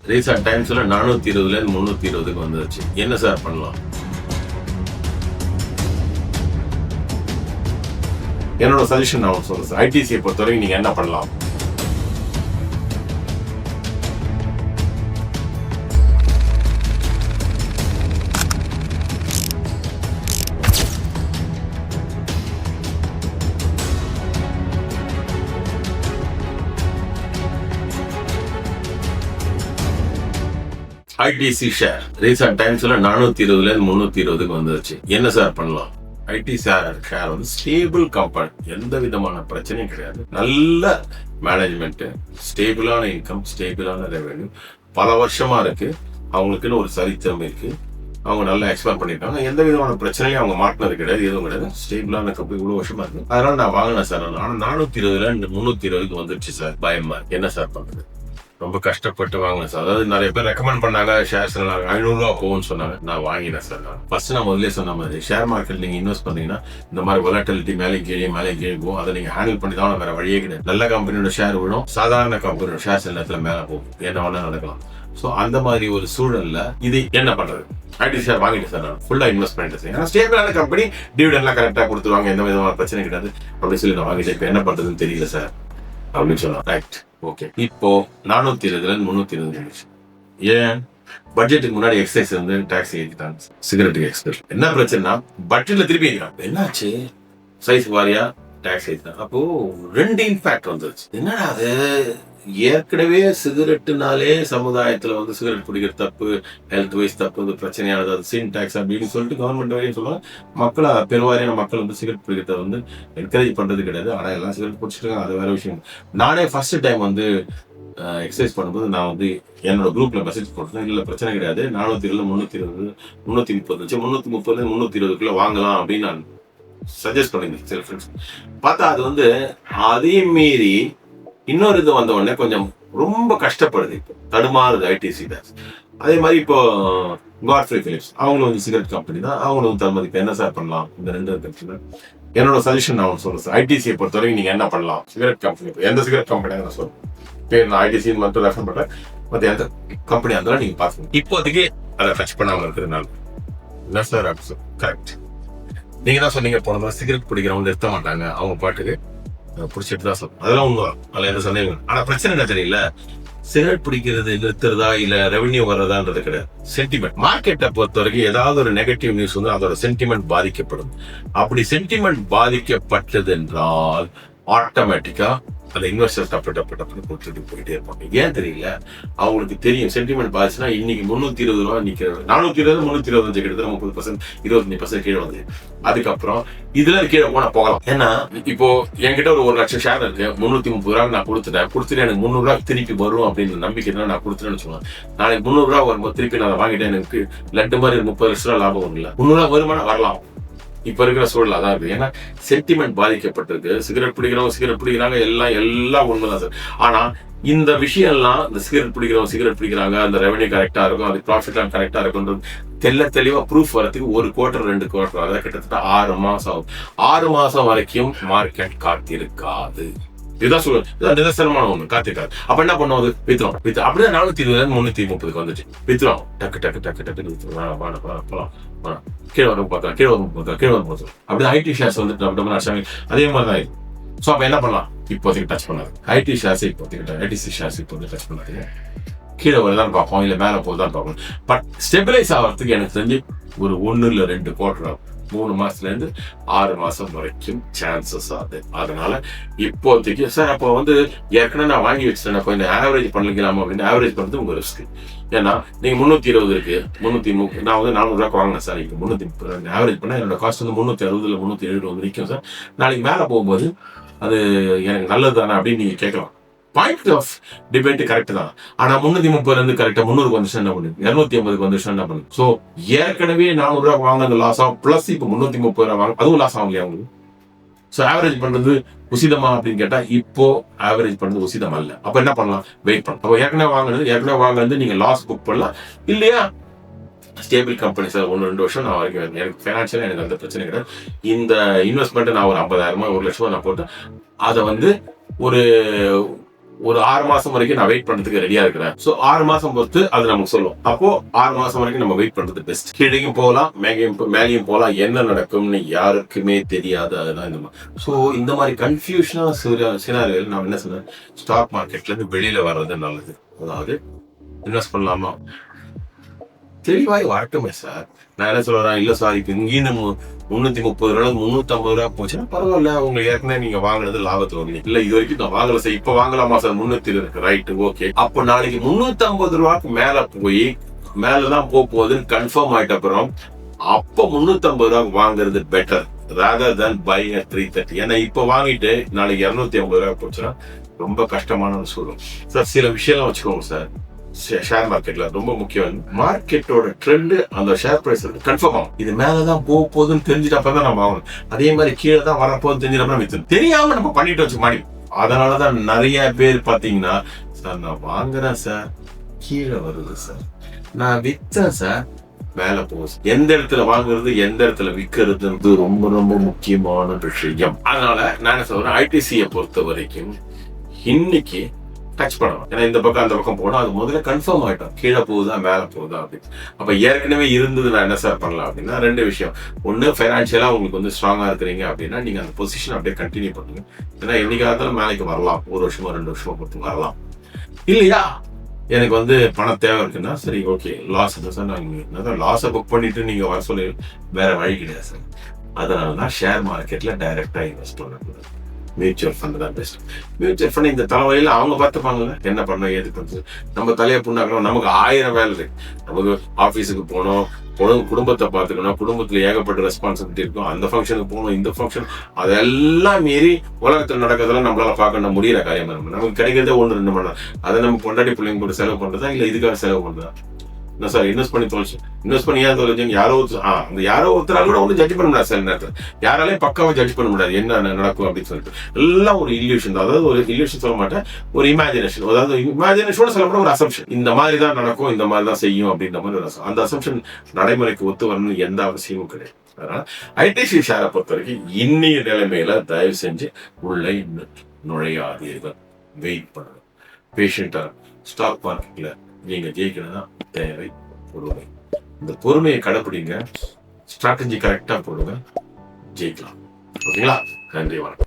Recent டைம்ஸ்ல 420ல இருந்து 320க்கு வந்துருச்சு. என்ன சார் பண்ணலாம்? என்னோட சஜஷன் நான் சொல்றேன் சார். ஐடிசியை பொறுத்தவரைக்கும் நீங்க என்ன பண்ணலாம்? ஐடிசி ஷேர் ரீசெண்ட் டைம்ஸ்ல 420ல இருந்து 320க்கு வந்துருச்சு. என்ன சார் பண்ணலாம்? ஐடி ஷேர் வந்து ஸ்டேபிள் கம்பெனி, எந்த விதமான பிரச்சனையும் கிடையாது. நல்ல மேனேஜ்மெண்ட், ஸ்டேபிளான இன்கம், ஸ்டேபிளான ரெவென்யூ, பல வருஷமா இருக்கு. அவங்களுக்குன்னு ஒரு சரித்திரம் இருக்கு. அவங்க நல்லா எக்ஸ்பேண்ட் பண்ணிருக்காங்க. எந்த விதமான பிரச்சனையும் அவங்க மாட்டினது கிடையாது, எதுவும் கிடையாது. ஸ்டேபிளான கம்பெனி இவ்வளவு வருஷமா இருக்கு. அதனால நான் வாங்கினேன் சார். ஆனா 420ல 320க்கு வந்துருச்சு சார். பயமா இருக்கு. என்ன சார் பண்றது? ரொம்ப கஷ்டப்பட்டு வாங்கினேன் சார். அதாவது நிறைய பேர் ரெக்கமெண்ட் பண்ணாங்க, ஷேர்ஸ் 500 போகும்னு சொன்னாங்க. நான் வாங்கினேன் சார். ஃபர்ஸ்ட் நான் முதல்ல சொன்ன மாதிரி ஷேர் மார்க்கெட் நீங்க இன்வெஸ்ட் பண்ணீங்கன்னா இந்த மாதிரி வொலட்டிலிட்டி மேலே கீழே போகும். அதை நீங்க ஹேண்டில் பண்ணி தான் வேற வழியே கிடையாது. நல்ல கம்பெனியோட ஷேர் விடும், சாதாரண கம்பெனியோட ஷேர் சில நேரத்தில் மேலே போகும். என்ன வேணா நடக்கலாம். ஸோ அந்த மாதிரி ஒரு சூழல்ல இது என்ன பண்றது? ஐடி ஷேர் வாங்கிட்டு சார் நான் ஃபுல்லா இன்வெஸ்ட் பண்ணிட்டு சார். ஏன்னா ஸ்டேபிளான கம்பெனி, டிவிடெண்ட்லாம் கரெக்டாக கொடுத்துருவாங்க, எந்த விதமான பிரச்சனை கிடையாது அப்படின்னு சொல்லி நான் வாங்கிட்டேன். இப்போ என்ன பண்றதுன்னு தெரியல சார் அப்படின்னு சொல்லலாம். Right, okay. இப்போ 420ல 320 ஏன்? பட்ஜெட்டுக்கு முன்னாடி எக்ஸைஸ் வந்து டாக்ஸ் ஏற்றிட்டாங்க. சிகரெட்டுக்கு எக்ஸ்பெக்ட் என்ன பிரச்சனைனா பட்ஜெட்ல திருப்பி என்னாச்சு, சைஸ் வாரியா டாக்ஸ் ஏற்றிட்டாங்க. அப்போ 2 இம்பாக்ட் வந்துருச்சு. என்னடா அது, ஏற்கனவே சிகரெட்டுனாலே சமுதாயத்துல வந்து சிகரெட் குடிக்கிற தப்பு, ஹெல்த் வைஸ் தப்பு, வந்து பிரச்சனையானது, அது சின் டாக்ஸ் அப்படின்னு சொல்லிட்டு கவர்மெண்ட் வரையும் சொல்லுவாங்க. மக்களை, பெருவாரியான மக்கள் வந்து சிகரெட் குடிக்கிறத வந்து என்கரேஜ் பண்றது கிடையாது. ஆனா எல்லாம் சிகரெட் குடிச்சிட்டு இருக்காங்க, அது வேற விஷயம். நானே ஃபர்ஸ்ட் டைம் வந்து எக்ஸசைஸ் பண்ணும்போது நான் வந்து என்னோட குரூப்ல மெசேஜ் போட்டேன், இல்ல பிரச்சனை கிடையாது, 420 320 330 330 320க்குள்ள வாங்கலாம் அப்படின்னு நான் சஜஸ்ட் பண்ணியிருந்தேன் சில ஃப்ரெண்ட்ஸ். பார்த்தா அது வந்து அதையும் மீறி இன்னொரு இது வந்த உடனே கொஞ்சம் ரொம்ப கஷ்டப்படுது, இப்போ தடுமாறுது ஐடிசி டாக்ஸ். அதே மாதிரி இப்போ காட்ஃப்ரே பிலிப்ஸ் அவங்களும் வந்து சிகரெட் கம்பெனி தான், அவங்களும் வந்து தடுமாறு. என்ன சார் பண்ணலாம்? இந்த 2 கம்பெனி என்னோட சஜஷன் நான் சொல்றேன் சார். ஐடிசியை பொறுத்த வரைக்கும் நீங்க என்ன பண்ணலாம்? சிகரெட் கம்பெனி, எந்த சிகரெட் கம்பெனி நான் சொல்றேன், பேர் நான் ஐடிசி மட்டும் ரெஃபர் பண்றேன். மற்ற எந்த கம்பெனி இருந்தாலும் நீங்க பாத்துக்கணும். இப்போதைக்கு அதை டச் பண்ணாம இருக்கிறதுனால என்ன சார் கரெக்ட். நீங்க தான் சொன்னீங்க, போன சிகரெட் பிடிக்கிறவங்க நிறுத்த மாட்டாங்க, அவங்க பாட்டுக்கு பிடிச்சிட்டு தான் சொல்லுவோம். அதெல்லாம் உண்மைதான், அதில் எந்த சந்தேகம். ஆனா பிரச்சனை என்ன தெரியல, சிகரெட் பிடிக்கிறது நிறுத்துறதா இல்ல ரெவன்யூ வர்றதான்றது கிடையாது. சென்டிமெண்ட், மார்க்கெட்டை பொறுத்த வரைக்கும் ஏதாவது ஒரு நெகட்டிவ் நியூஸ் வந்து அதோட சென்டிமெண்ட் பாதிக்கப்படும். அப்படி சென்டிமெண்ட் பாதிக்கப்பட்டது என்றால் ஆட்டோமேட்டிக்கா அந்த இன்வெஸ்டர் டப்பு கொடுத்துட்டு போயிட்டே இருப்பாங்க. ஏன் தெரியல, அவங்களுக்கு தெரியும் சென்டிமெண்ட் பாதிச்சுன்னா இன்னைக்கு 320 ரூபா நிக்கிறது, 420 325 கிட்டத்தட்ட 30% 25% கீழே வந்து, அதுக்கப்புறம் இதுல கீழே போகலாம். ஏன்னா இப்போ என்கிட்ட ஒரு 1 லட்சம் ஷேர் இருக்கு, 330 ரூபா நான் கொடுத்துட்டு எனக்கு 300 ரூபா திருப்பி வரும் அப்படின்னு நம்பிக்கை நான் கொடுத்துட்டேன்னு சொல்லுவேன். நாளைக்கு 300 ரூபா வரும்போது திருப்பி நான் வாங்கிட்டேன், எனக்கு லட்டு மாதிரி 30 லட்சம் ரூபா லாபம் வரல, 300 ரூபா வருமானம் வரலாம். இப்ப இருக்கிற சூழல் அதான் இருக்கு. ஏன்னா சென்டிமெண்ட் பாதிக்கப்பட்டிருக்கு. சிகரெட் பிடிக்கிறாங்க, எல்லாம் உண்மைதான் சார். ஆனா இந்த விஷயம் எல்லாம், இந்த சிகரெட் பிடிக்கிறாங்க, அந்த ரெவன்யூ கரெக்டா இருக்கும், அது ப்ராஃபிட் எல்லாம் கரெக்டா இருக்கும்ன்றது தெளிவா ப்ரூஃப் வரதுக்கு 1 குவார்டர் 2 குவார்டர், அதாவது கிட்டத்தட்ட 6 மாசம் ஆகும். 6 மாசம் வரைக்கும் மார்க்கெட் காத்திருக்காது. இதுதான் சூழல், இதுதான் நிதர்சனமான ஒண்ணு, காத்திருக்காது. அப்ப என்ன பண்ணுவோம், அது வித்துரும். அப்படிதான் 420 330க்கு வந்துச்சு. வித்துரும், டக்கு போலாம், கீழே வரும் பார்த்தா கீழே வரும். அப்படியே ஐடி ஷேர்ஸ் வந்துட்டு அதே மாதிரி தான். ஸோ அப்ப என்ன பண்ணலாம்? இப்போதைக்கு டச் பண்ணாது ஐடி ஷேர்ஸ், ஐடிசி ஷேர்ஸ் இப்போதைக்கு டச் பண்ணாது. கீழே வரதான் பார்ப்போம், இல்ல மேல போதான் பார்ப்போம். பட் ஸ்டெபிலைஸ் ஆகிறதுக்கு எனக்கு தெரிஞ்சு ஒரு 1 இல்ல 2 குவார்டர் ஆகும். 3 மாசத்துல இருந்து 6 மாசம் வரைக்கும் சான்சஸ் ஆகுது. அதனால இப்போதைக்கு சார், அப்போ வந்து ஏற்கனவே நான் வாங்கி வச்சுட்டேன், கொஞ்சம் ஆவரேஜ் பண்ணிக்கலாமா அப்படின்னு ஆவரேஜ் பண்றது உங்க ரிஸ்க். ஏன்னா நீங்க 320 இருக்கு, 330, நான் வந்து 400 ரூபாய்க்கு வாங்கினேன் சார், இப்போ 330 ஆவரேஜ் பண்ணா என்னோட காஸ்ட் வந்து 360 இல்ல 370 வந்து நிற்கும் சார். நாளைக்கு மேல போகும்போது அது எனக்கு நல்லது தானே அப்படின்னு நீங்க கேட்கலாம். பாயிண்ட் ஆஃப் டிபேட் கரெக்ட் தான். ஆனா 330 இருந்து கரெக்டா 300 வந்துச்சு என்ன பண்ணுது, 250 வந்துச்சு என்ன பண்ணுது. சோ ஏற்கனவே 400 ரூபாய் வாங்க லாஸ் ஆகும், பிளஸ் இப்போ 330 ரூபாய் வாங்க, அதுவும் லாஸ் ஆகும் இல்லையா உங்களுக்கு. சோ ஆவரேஜ் பண்றது உசிதமா அப்படின்னு கேட்டா இப்போ ஆவரேஜ் பண்றது உசிதம் அல்ல. அப்ப என்ன பண்ணலாம், வெயிட் பண்ணலாம். அப்போ ஏற்கனவே வாங்கினது நீங்க லாஸ் புக் பண்ணலாம், இல்லையா ஸ்டேபிள் கம்பெனி சார் 1-2 வருஷம் நான் வரைக்கும் எனக்கு ஃபைனான்சியலா எனக்கு அந்த பிரச்சனை கிடையாது. இந்த இன்வெஸ்ட்மெண்ட் நான் ஒரு 50,000 1 லட்சம் நான் போட்டு அதை வந்து ஒரு ஒரு 6 மாசம் வரைக்கும் நான் வெயிட் பண்றதுக்கு ரெடியா இருக்கிறேன். சோ 6 மாசம் பொறுத்து அது நமக்கு சொல்லும். அப்போ 6 மாசம் வரைக்கும் நம்ம வெயிட் பண்றது பெஸ்ட். கீழேயும் போகலாம், மேலேயும் போகலாம். என்ன நடக்கும்னு யாருக்குமே தெரியாது. அதுதான் இந்த மாதிரி. சோ இந்த மாதிரி கன்ஃபியூஷனா சினாரியோல நான் என்ன சொன்னேன், ஸ்டாக் மார்க்கெட்ல இருந்து வெளியில வர்றது நல்லது. அதாவது இன்வெஸ்ட் பண்ணலாமா, தெளிவாய் வரட்டுமே சார். நான் என்ன சொல்றேன், இல்ல சார் இப்ப இங்கேயும் 330 ரூபா 350 ரூபா போச்சுன்னா பரவாயில்ல, உங்களுக்கு ஏற்கனவே நீங்க வாங்கினது லாபத்துல வந்து இல்ல இது வரைக்கும் நான் வாங்கல சார், இப்ப வாங்கலாமா சார் 320 இருக்கு, ரைட் ஓகே. அப்போ நாளைக்கு 350 ரூபாய்க்கு மேல போய் மேலதான் போகுதுன்னு கன்ஃபார்ம் ஆயிட்ட அப்புறம் அப்ப 350 ரூபாய்க்கு வாங்குறது better rather than buying at 330. ஏன்னா இப்ப வாங்கிட்டு நாளைக்கு 250 ரூபாய் போச்சுன்னா ரொம்ப கஷ்டமான சூழல் சார். சில விஷயம் வச்சுக்கோங்க சார், ஷேர் மார்க்கெட்ல ரொம்ப முக்கியம். மார்க்கெட்டோட ட்ரெண்ட் அந்த ஷேர் பிரைஸ் கன்ஃபார்ம் ஆகும். இது மேலதான் போகுதுன்னு தெரிஞ்சிட்டப்ப தான் நம்ம ஆகணும். அதே மாதிரி கீழே தான் வரப்போகுது தெரிஞ்சிட்டப்ப வித்து தெரியாம நம்ம பண்ணிட்டு வச்சு மாடி. அதனாலதான் நிறைய பேர் பாத்தீங்கன்னா, சார் நான் வாங்குறேன் சார் கீழே வருது சார், நான் வித்தேன் சார் மேல போகுது. எந்த இடத்துல வாங்குறது எந்த இடத்துல விற்கிறது ரொம்ப ரொம்ப முக்கியமான விஷயம். அதனால நான் சொல்றேன், ஐடிசியை பொறுத்த வரைக்கும் இன்னைக்கு டச் பண்ணலாம். ஏன்னா இந்த பக்கம் அந்த பக்கம் போனா அது முதல்ல கன்ஃபார்ம் ஆயிட்டோம், கீழே போகுதா மேல போகுதா அப்படின்னு. அப்ப ஏற்கனவே இருந்தது நான் என்ன சார் பண்ணலாம் அப்படின்னா, 2 விஷயம். ஒண்ணு, ஃபைனான்சியலா உங்களுக்கு வந்து ஸ்ட்ராங்கா இருக்கிறீங்க அப்படின்னா நீங்க அந்த பொசிஷன் அப்படியே கண்டினியூ பண்ணுங்க. ஏன்னா என்னைக்காவது மேலைக்கு வரலாம், 1 வருஷமோ 2 வருஷமோ பொறுத்து வரலாம். இல்லையா எனக்கு வந்து பணம் தேவை இருக்குன்னா சரி ஓகே, லாஸ் சார் நாங்க லாஸை புக் பண்ணிட்டு நீங்க வர சொல்லி வேற வழி கிடையாது சார். அதனாலதான் ஷேர் மார்க்கெட்ல டைரக்டா இன்வெஸ்ட் பண்ணக்கூடாது. மியூச்சுவல் ஃபண்ட் தான் பெஸ்ட். மியூச்சுவல் ஃபண்ட் இந்த தலைவலியில அவங்க பார்த்துப்பாங்கல்ல, என்ன பண்ணணும் ஏது பண்ணுறது. நம்ம தலையை புண்ணாக்கணும், நமக்கு 1000 வேலை இருக்கு. நமக்கு ஆஃபீஸுக்கு போகணும், குடும்பத்தை பார்த்துக்கணும், குடும்பத்துல ஏகப்பட்ட ரெஸ்பான்சிபிலிட்டி இருக்கும், அந்த ஃபங்க்ஷனுக்கு போகணும், இந்த ஃபங்க்ஷன், அதெல்லாம் மீறி உலகத்தில் நடக்கிறதெல்லாம் நம்மளால பார்க்க முடியல காரியம். நமக்கு கிடைக்கிறதே 1-2 மணி நேரம். அதை நம்ம பொண்டாட்டி பிள்ளைங்க கூட செலவு பண்றதா இல்லை இதுக்காக செலவு பண்றதா? என்ன சார் இன்வெஸ்ட் பண்ணி தொலைச்சு, இன்வெஸ்ட் பண்ணி ஏன் தொலைச்சு, அந்த யாரோ ஒருத்தரால் கூட ஒன்றும் ஜட்ஜ் பண்ண முடியாது. சில நேரத்தில் யாராலையும் பக்காவா ஜட்ஜ் பண்ண முடியாது என்ன நடக்கும் அப்படின்னு சொல்லிட்டு. எல்லாம் ஒரு இல்யூஷன் தான். அதாவது ஒரு இல்யூஷன் சொல்ல மாட்டேன், ஒரு இமேஜினேஷன். அதாவது இமேஜினேஷனோட சொல்ல மாட்டேன், ஒரு அசம்ஷன். இந்த மாதிரி தான் நடக்கும், இந்த மாதிரி தான் செய்யும் அப்படின்ற மாதிரி ஒரு அந்த அசம்ஷன் நடைமுறைக்கு ஒத்து வரணும்னு எந்த அவசியமும் கிடையாது. அதனால ஐடிசி ஷேரை பொறுத்த வரைக்கும் இன்னைய நிலைமையில தயவு செஞ்சு உள்ளே நுழையாதீர்கள். வெயிட் பண்ணுங்க, பேஷண்டா. ஸ்டாக் மார்க்கெட்ல நீங்க ஜெயிக்கணும்னா தேவை பொறுமை. இந்த பொறுமையை கடைப்பிடிங்க, ஸ்ட்ராட்டஜி கரெக்டா போடுங்க, ஜெயிக்கலாம். ஓகேங்களா? நன்றி, வணக்கம்.